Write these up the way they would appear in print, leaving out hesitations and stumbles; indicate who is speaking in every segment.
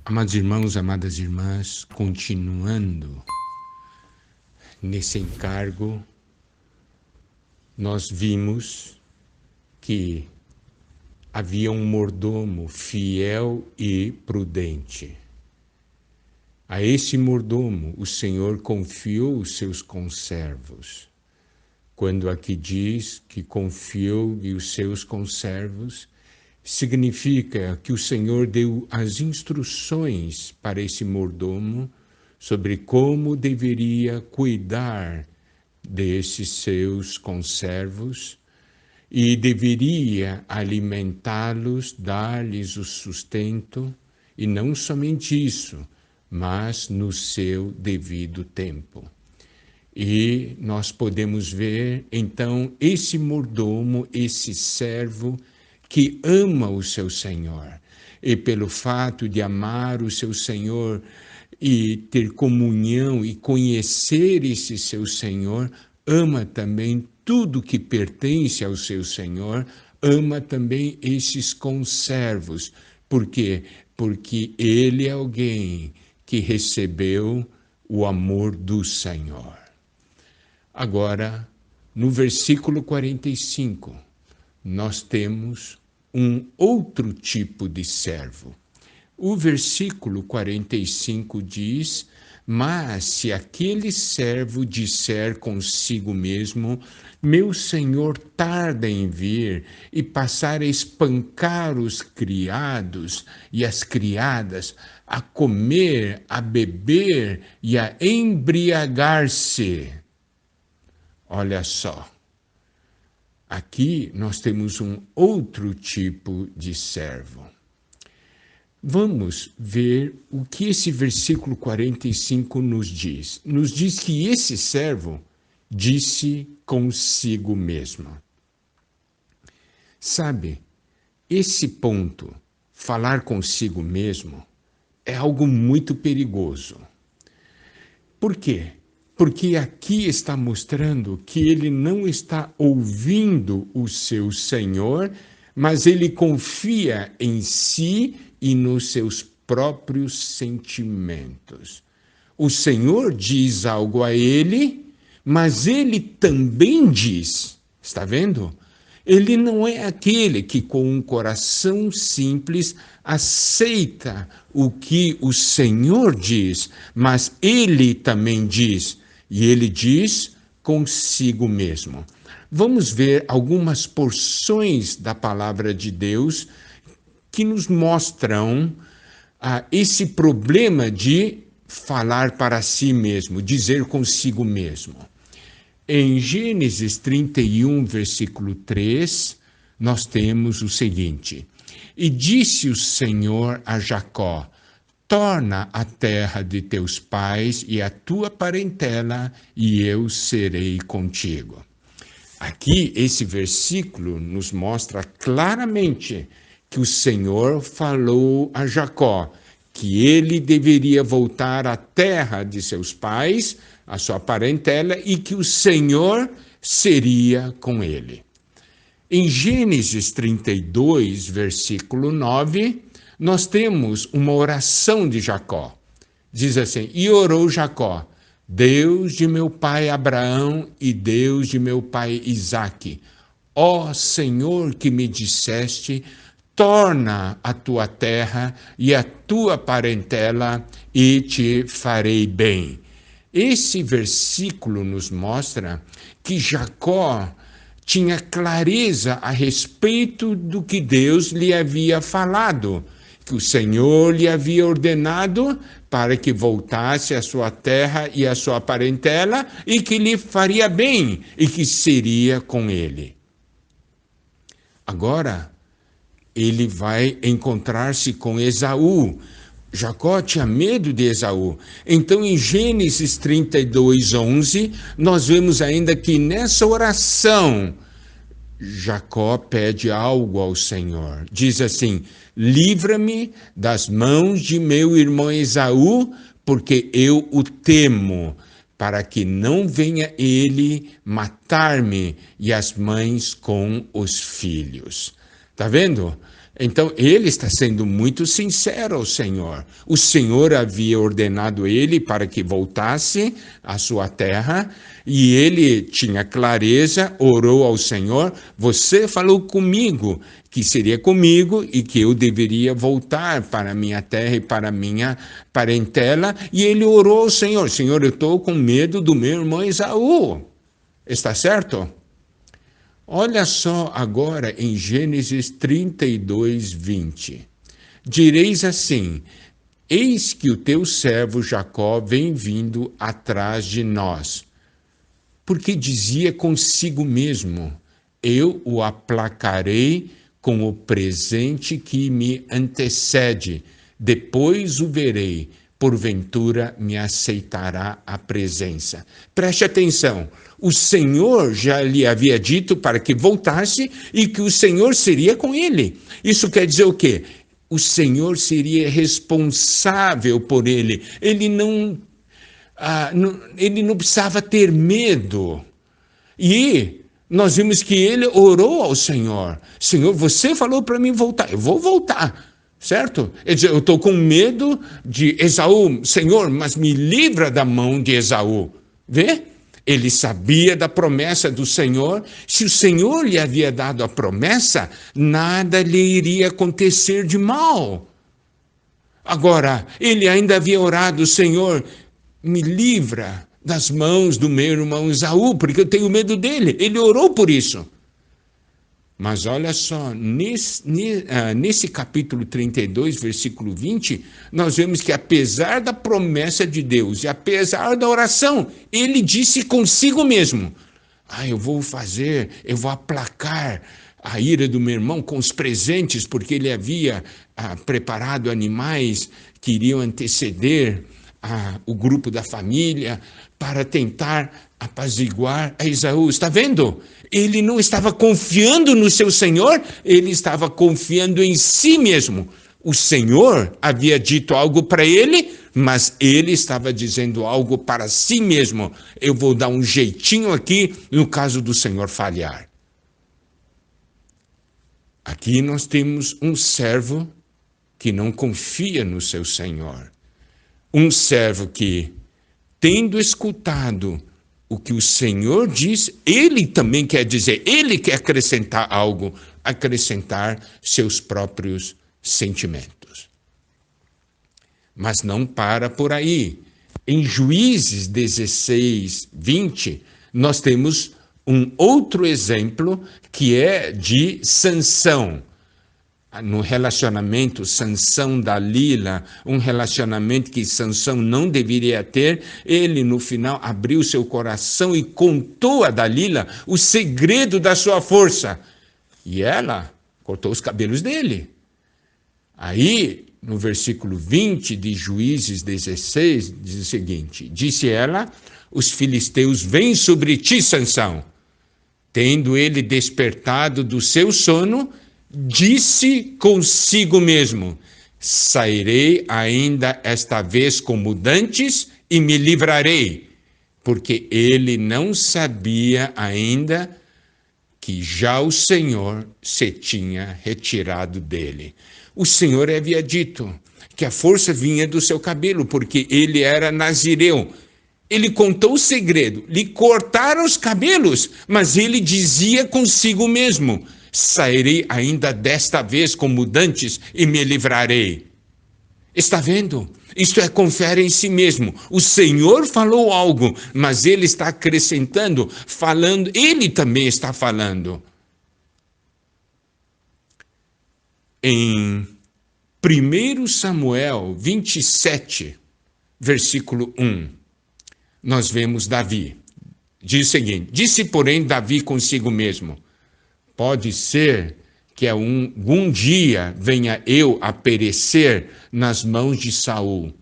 Speaker 1: Amados irmãos, amadas irmãs, continuando nesse encargo, nós vimos que havia um mordomo fiel e prudente. A esse mordomo o Senhor confiou os seus conservos. Quando aqui diz que confiou-lhe os seus conservos, significa que o Senhor deu as instruções para esse mordomo sobre como deveria cuidar desses seus conservos e deveria alimentá-los, dar-lhes o sustento, e não somente isso, mas no seu devido tempo. E nós podemos ver, então, esse mordomo, esse servo, que ama o seu Senhor, e pelo fato de amar o seu Senhor e ter comunhão e conhecer esse seu Senhor, ama também tudo que pertence ao seu Senhor, ama também esses conservos. Por quê? Porque ele é alguém que recebeu o amor do Senhor. Agora, no versículo 45, nós temos um outro tipo de servo. O versículo 45 diz: mas se aquele servo disser consigo mesmo, meu senhor tarda em vir, e passar a espancar os criados e as criadas, a comer, a beber e a embriagar-se. Olha só. Aqui nós temos um outro tipo de servo. Vamos ver o que esse versículo 45 nos diz. Nos diz que esse servo disse consigo mesmo. Sabe, esse ponto, falar consigo mesmo, é algo muito perigoso. Por quê? Porque aqui está mostrando que ele não está ouvindo o seu Senhor, mas ele confia em si e nos seus próprios sentimentos. O Senhor diz algo a ele, mas ele também diz. Está vendo? Ele não é aquele que com um coração simples aceita o que o Senhor diz, mas ele também diz. E ele diz consigo mesmo. Vamos ver algumas porções da palavra de Deus que nos mostram esse problema de falar para si mesmo, dizer consigo mesmo. Em Gênesis 31, versículo 3, nós temos o seguinte: e disse o Senhor a Jacó, torna a terra de teus pais e a tua parentela, e eu serei contigo. Aqui, esse versículo nos mostra claramente que o Senhor falou a Jacó que ele deveria voltar à terra de seus pais, a sua parentela, e que o Senhor seria com ele. Em Gênesis 32, versículo 9, nós temos uma oração de Jacó. Diz assim: e orou Jacó, Deus de meu pai Abraão e Deus de meu pai Isaque, ó Senhor que me disseste, torna a tua terra e a tua parentela e te farei bem. Esse versículo nos mostra que Jacó tinha clareza a respeito do que Deus lhe havia falado, que o Senhor lhe havia ordenado para que voltasse à sua terra e à sua parentela e que lhe faria bem e que seria com ele. Agora, ele vai encontrar-se com Esaú. Jacó tinha medo de Esaú. Então, em Gênesis 32, 11, nós vemos ainda que nessa oração, Jacó pede algo ao Senhor. Diz assim: livra-me das mãos de meu irmão Esaú, porque eu o temo, para que não venha ele matar-me e as mães com os filhos. Está vendo? Então, ele está sendo muito sincero ao Senhor. O Senhor havia ordenado ele para que voltasse à sua terra, e ele tinha clareza, orou ao Senhor: você falou comigo que seria comigo e que eu deveria voltar para a minha terra e para a minha parentela, e ele orou ao Senhor: Senhor, eu estou com medo do meu irmão Esaú. Está certo? Olha só agora em Gênesis 32, 20. Direis assim: eis que o teu servo Jacó vem vindo atrás de nós. Porque dizia consigo mesmo: eu o aplacarei com o presente que me antecede, depois o verei, porventura me aceitará a presença. Preste atenção, o Senhor já lhe havia dito para que voltasse e que o Senhor seria com ele. Isso quer dizer o quê? O Senhor seria responsável por ele. Ele não precisava ter medo. E nós vimos que ele orou ao Senhor: Senhor, você falou para mim voltar, eu vou voltar, certo? Ele diz: eu estou com medo de Esaú, Senhor, mas me livra da mão de Esaú. Vê? Ele sabia da promessa do Senhor. Se o Senhor lhe havia dado a promessa, nada lhe iria acontecer de mal. Agora, ele ainda havia orado: Senhor, me livra das mãos do meu irmão Esaú, porque eu tenho medo dele. Ele orou por isso. Mas olha só, nesse capítulo 32, versículo 20, nós vemos que apesar da promessa de Deus e apesar da oração, ele disse consigo mesmo: eu vou aplacar a ira do meu irmão com os presentes, porque ele havia preparado animais que iriam anteceder o grupo da família para tentar apaziguar a Esaú. Está vendo? Ele não estava confiando no seu Senhor, ele estava confiando em si mesmo. O Senhor havia dito algo para ele, mas ele estava dizendo algo para si mesmo: eu vou dar um jeitinho aqui no caso do Senhor falhar. Aqui nós temos um servo que não confia no seu Senhor. Um servo que, tendo escutado o que o Senhor diz, ele também quer dizer, ele quer acrescentar algo, acrescentar seus próprios sentimentos. Mas não para por aí. Em Juízes 16, 20, nós temos um outro exemplo que é de Sansão. No relacionamento Sansão-Dalila, um relacionamento que Sansão não deveria ter, ele no final abriu seu coração e contou a Dalila o segredo da sua força. E ela cortou os cabelos dele. Aí, no versículo 20 de Juízes 16, diz o seguinte: disse ela: os filisteus vêm sobre ti, Sansão. Tendo ele despertado do seu sono, disse consigo mesmo: sairei ainda esta vez como dantes e me livrarei, porque ele não sabia ainda que já o Senhor se tinha retirado dele. O Senhor havia dito que a força vinha do seu cabelo, porque ele era nazireu. Ele contou o segredo, lhe cortaram os cabelos, mas ele dizia consigo mesmo: sairei ainda desta vez como dantes e me livrarei. Está vendo? Isto é, confere em si mesmo. O Senhor falou algo, mas ele está acrescentando, falando, ele também está falando. Em 1 Samuel 27, versículo 1, nós vemos Davi. Diz o seguinte: disse, porém, Davi consigo mesmo: pode ser que algum dia venha eu a perecer nas mãos de Saul.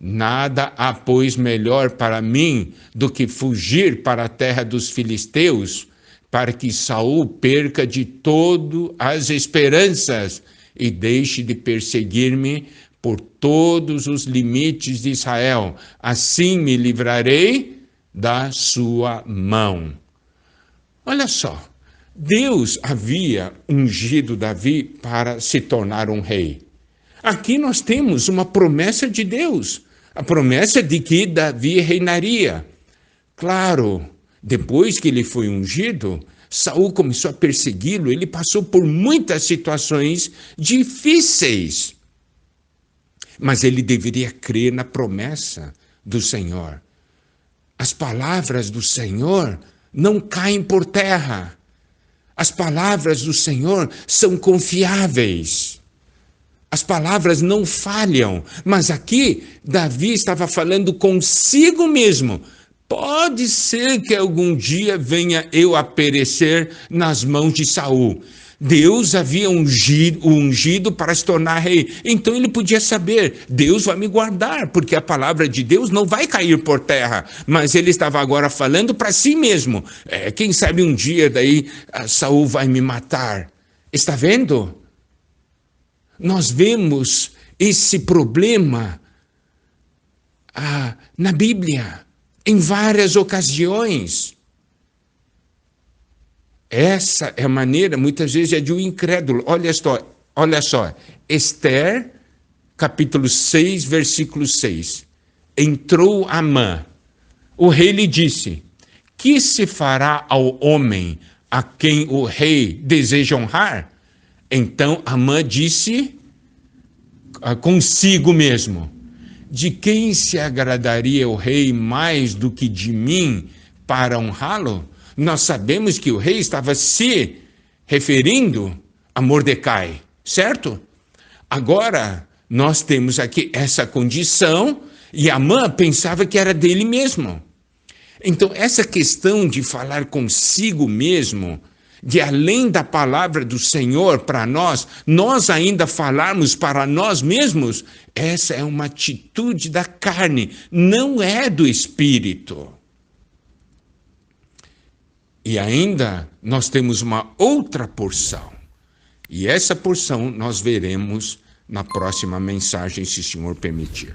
Speaker 1: Nada há, pois, melhor para mim do que fugir para a terra dos filisteus, para que Saul perca de todo as esperanças e deixe de perseguir-me por todos os limites de Israel. Assim me livrarei da sua mão. Olha só, Deus havia ungido Davi para se tornar um rei. Aqui nós temos uma promessa de Deus, a promessa de que Davi reinaria. Claro, depois que ele foi ungido, Saul começou a persegui-lo, ele passou por muitas situações difíceis. Mas ele deveria crer na promessa do Senhor. As palavras do Senhor não caem por terra. As palavras do Senhor são confiáveis. As palavras não falham. Mas aqui, Davi estava falando consigo mesmo. Pode ser que algum dia venha eu a perecer nas mãos de Saul. Deus havia ungido para se tornar rei. Então ele podia saber, Deus vai me guardar, porque a palavra de Deus não vai cair por terra. Mas ele estava agora falando para si mesmo. Quem sabe um dia daí Saul vai me matar. Está vendo? Nós vemos esse problema na Bíblia, em várias ocasiões. Essa é a maneira, muitas vezes, é de um incrédulo. Olha só. Esther, capítulo 6, versículo 6. Entrou Amã. O rei lhe disse: que se fará ao homem a quem o rei deseja honrar? Então Amã disse consigo mesmo: de quem se agradaria o rei mais do que de mim para honrá-lo? Nós sabemos que o rei estava se referindo a Mordecai, certo? Agora, nós temos aqui essa condição e Amã pensava que era dele mesmo. Então, essa questão de falar consigo mesmo, de além da palavra do Senhor para nós ainda falarmos para nós mesmos, essa é uma atitude da carne, não é do Espírito. E ainda nós temos uma outra porção. E essa porção nós veremos na próxima mensagem, se o Senhor permitir.